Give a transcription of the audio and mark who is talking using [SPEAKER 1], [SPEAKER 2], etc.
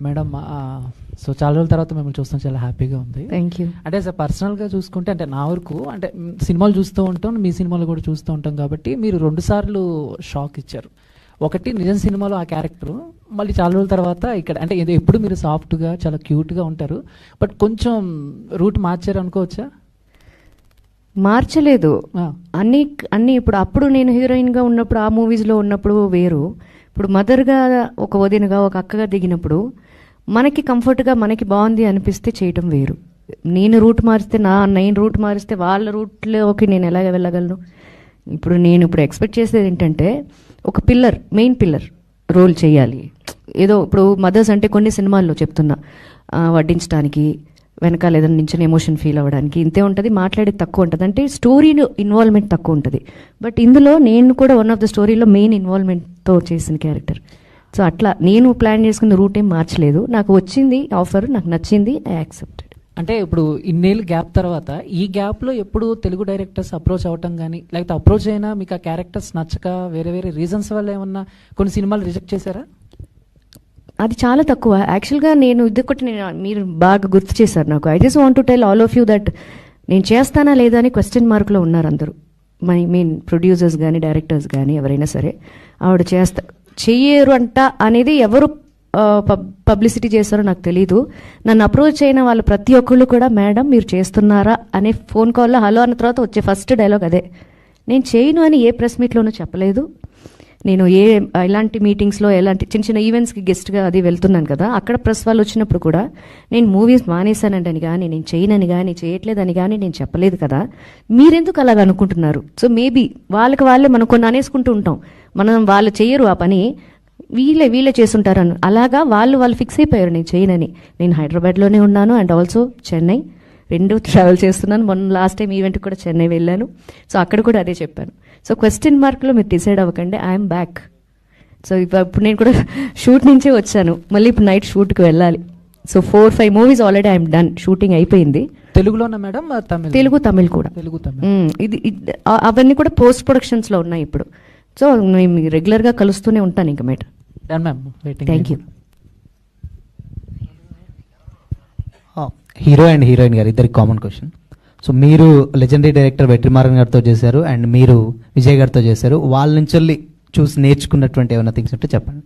[SPEAKER 1] Madam so చాలా రోజుల తర్వాత మిమ్మల్ని చూస్తాం, చాలా హ్యాపీగా ఉంది.
[SPEAKER 2] Thank you.
[SPEAKER 1] అంటే పర్సనల్గా చూసుకుంటే అంటే నా వరకు అంటే సినిమాలు చూస్తూ ఉంటాం, మీ సినిమాలు కూడా చూస్తూ ఉంటాం కాబట్టి మీరు 2 సార్లు షాక్ ఇచ్చారు. ఒకటి నిజం సినిమాలో ఆ క్యారెక్టర్, మళ్ళీ చాలా రోజుల తర్వాత ఇక్కడ అంటే ఇది ఎప్పుడు మీరు సాఫ్ట్గా చాలా క్యూట్గా ఉంటారు, బట్ కొంచెం రూట్ మార్చారు అనుకోవచ్చా?
[SPEAKER 2] మార్చలేదు. అన్నీ అప్పుడు నేను హీరోయిన్గా ఉన్నప్పుడు ఆ మూవీస్లో ఉన్నప్పుడు వేరు, ఇప్పుడు మదర్గా ఒక వదినగా ఒక అక్కగా దిగినప్పుడు మనకి కంఫర్ట్గా మనకి బాగుంది అనిపిస్తే చేయటం వేరు. నేను రూట్ మారిస్తే వాళ్ళ రూట్లోకి నేను ఎలాగ వెళ్ళగలను? నేను ఎక్స్పెక్ట్ చేసేది ఏంటంటే ఒక మెయిన్ పిల్లర్ రోల్ చేయాలి. ఏదో ఇప్పుడు మదర్స్ అంటే కొన్ని సినిమాల్లో చెప్తున్నా వడ్డించడానికి వెనకాల ఏదైనా నించుని ఎమోషన్ ఫీల్ అవ్వడానికి ఇంతే ఉంటుంది, మాట్లాడేది తక్కువ ఉంటుంది, అంటే స్టోరీలో ఇన్వాల్వ్మెంట్ తక్కువ ఉంటుంది. బట్ ఇందులో నేను కూడా వన్ ఆఫ్ ద స్టోరీలో మెయిన్ ఇన్వాల్వ్మెంట్తో చేసిన క్యారెక్టర్. సో అట్లా నేను ప్లాన్ చేసుకున్న రూట్ ఏం మార్చలేదు. నాకు వచ్చింది ఆఫర్, నాకు నచ్చింది, ఐ యాక్సెప్టెడ్.
[SPEAKER 1] అంటే ఇప్పుడు ఇన్నేళ్ళు గ్యాప్ తర్వాత ఈ గ్యాప్లో ఎప్పుడు తెలుగు డైరెక్టర్స్ అప్రోచ్ అవ్వటం కానీ లేకపోతే అప్రోచ్ అయినా మీకు ఆ క్యారెక్టర్స్ నచ్చక వేరే రీజన్స్ వల్ల ఏమన్నా కొన్ని సినిమాలు రిజెక్ట్ చేశారా?
[SPEAKER 2] అది చాలా తక్కువ యాక్చువల్గా. మీరు బాగా గుర్తు చేశారు నాకు. I just want to tell all of you that నేను చేస్తానా లేదా అని క్వశ్చన్ మార్క్లో ఉన్నారు అందరూ. మీన్ ప్రొడ్యూసర్స్ కానీ డైరెక్టర్స్ కానీ ఎవరైనా సరే. ఆవిడ చెయ్యరు అంట అనేది ఎవరు పబ్లిసిటీ చేస్తారో నాకు తెలీదు. నన్ను అప్రోచ్ అయిన వాళ్ళు ప్రతి ఒక్కళ్ళు కూడా మేడం మీరు చేస్తున్నారా అనే ఫోన్ కాల్లో హలో అన్న తర్వాత వచ్చే ఫస్ట్ డైలాగ్ అదే. నేను చేయను అని ఏ ప్రెస్ మీట్లోనూ చెప్పలేదు. నేను ఇలాంటి మీటింగ్స్లో ఎలాంటి చిన్న ఈవెంట్స్కి గెస్ట్గా అది వెళ్తున్నాను కదా, అక్కడ ప్రెస్ వాళ్ళు వచ్చినప్పుడు కూడా నేను మూవీస్ మానేశానంటని కానీ నేను చేయనని కానీ చేయట్లేదని కానీ నేను చెప్పలేదు కదా, మీరెందుకు అలాగ అనుకుంటున్నారు? సో మేబీ వాళ్ళే మనం కొన్ని అనేసుకుంటూ ఉంటాం, వాళ్ళు చేయరు ఆ పని, వీళ్ళే చేస్తుంటారని. అలాగా వాళ్ళు ఫిక్స్ అయిపోయారు నేను చేయనని. నేను హైదరాబాద్లోనే ఉన్నాను అండ్ ఆల్సో చెన్నై 2 ట్రావెల్ చేస్తున్నాను. మొన్న లాస్ట్ టైం ఈవెంట్ కూడా చెన్నై వెళ్ళాను. సో అక్కడ కూడా అదే చెప్పాను. సో క్వశ్చన్ మార్క్లో మీరు డిసైడ్ అవ్వకండి, ఐఎమ్ బ్యాక్. సో ఇప్పుడు నేను కూడా షూట్ నుంచే వచ్చాను, మళ్ళీ ఇప్పుడు నైట్ షూట్కి వెళ్ళాలి. So 4-5 movies already I'm done, shooting అయిపోయింది.
[SPEAKER 1] తెలుగులోనా మేడం?
[SPEAKER 2] తెలుగు తమిళ్ కూడా. ఇది అవన్నీ కూడా పోస్ట్ ప్రొడక్షన్స్లో ఉన్నాయి ఇప్పుడు. సో మేము రెగ్యులర్గా కలుస్తూనే ఉంటాను ఇంకా madam. Thank you.
[SPEAKER 3] Hero and heroine గారు ఇద్దరికి కామన్ క్వశ్చన్. సో మీరు లెజెండరీ డైరెక్టర్ వెట్రిమారన్ గారితో చేశారు అండ్ మీరు విజయ్ గారితో చేశారు. వాళ్ళ నుంచి చూసి నేర్చుకున్నటువంటి ఏమైనా థింగ్స్ ఉంటే చెప్పండి.